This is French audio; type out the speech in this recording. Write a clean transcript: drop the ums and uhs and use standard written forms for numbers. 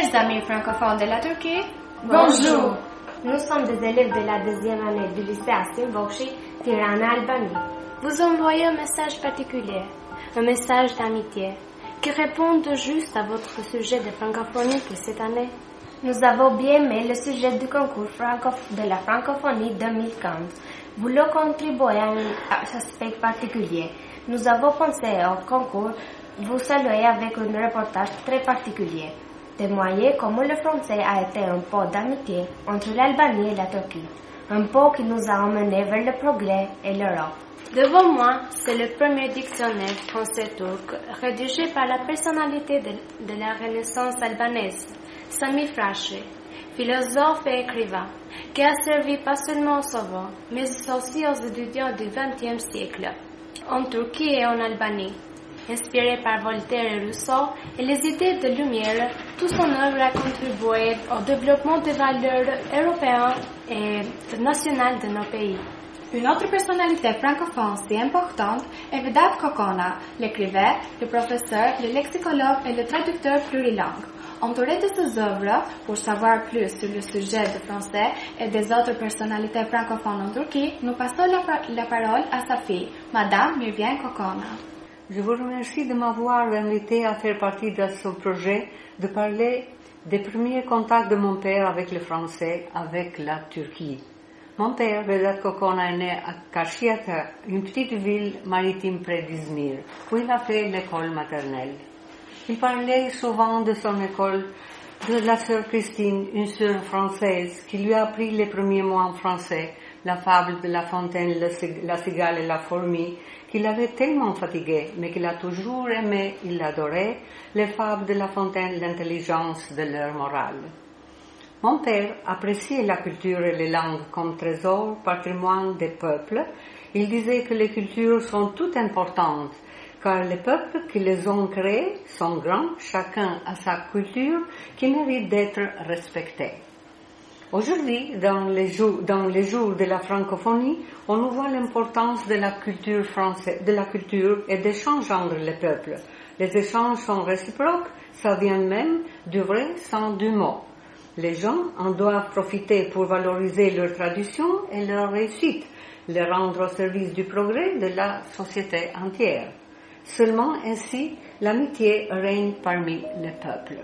Chers amis francophones de la Turquie, bonjour. Nous sommes des élèves de la deuxième année du lycée Asim Bokshi, Tirana, Albanie. Vous envoyez un message particulier, un message d'amitié, qui répond juste à votre sujet de francophonie pour cette année. Nous avons bien aimé le sujet du concours de la francophonie 2015. Voulant contribuer à un aspect particulier, nous avons pensé au concours vous saluer avec un reportage très particulier. Témoigner comment le français a été un pont d'amitié entre l'Albanie et la Turquie. Un pont qui nous a emmenés vers le progrès et l'Europe. Devant moi, c'est le premier dictionnaire français-turc rédigé par la personnalité de la Renaissance albanaise, Sami Frashi, philosophe et écrivain, qui a servi pas seulement aux savants, mais aussi aux étudiants du XXe siècle, en Turquie et en Albanie. Inspiré par Voltaire et Rousseau et les idées de Lumière, toute son œuvre a contribué au développement des valeurs européennes et nationales de nos pays. Une autre personnalité francophone si importante est Vedat Kokona, l'écrivain, le professeur, le lexicologue et le traducteur plurilingue. Entouré de ses œuvres, pour savoir plus sur le sujet du français et des autres personnalités francophones en Turquie, nous passons la parole à sa fille, Madame Mirvian Kokona. Je vous remercie de m'avoir invité à faire partie de ce projet, de parler des premiers contacts de mon père avec le français, avec la Turquie. Mon père, Vedat Kokona, est né à Karşıyaka, une petite ville maritime près d'Izmir, où il a fait l'école maternelle. Il parlait souvent de son école, de la sœur Christine, une sœur française, qui lui a appris les premiers mots en français, la fable de La Fontaine, la cigale et la fourmi, qu'il avait tellement fatigué, mais qu'il a toujours aimé, il adorait, les fables de La Fontaine, l'intelligence de leur morale. Mon père appréciait la culture et les langues comme trésor, patrimoine des peuples. Il disait que les cultures sont toutes importantes, car les peuples qui les ont créées sont grands, chacun a sa culture qui mérite d'être respectée. Aujourd'hui, dans les jours de la francophonie, on nous voit l'importance de la culture française, de la culture et d'échanges entre les peuples. Les échanges sont réciproques, ça vient même du vrai sans du mot. Les gens en doivent profiter pour valoriser leur tradition et leur réussite, les rendre au service du progrès de la société entière. Seulement ainsi, l'amitié règne parmi les peuples.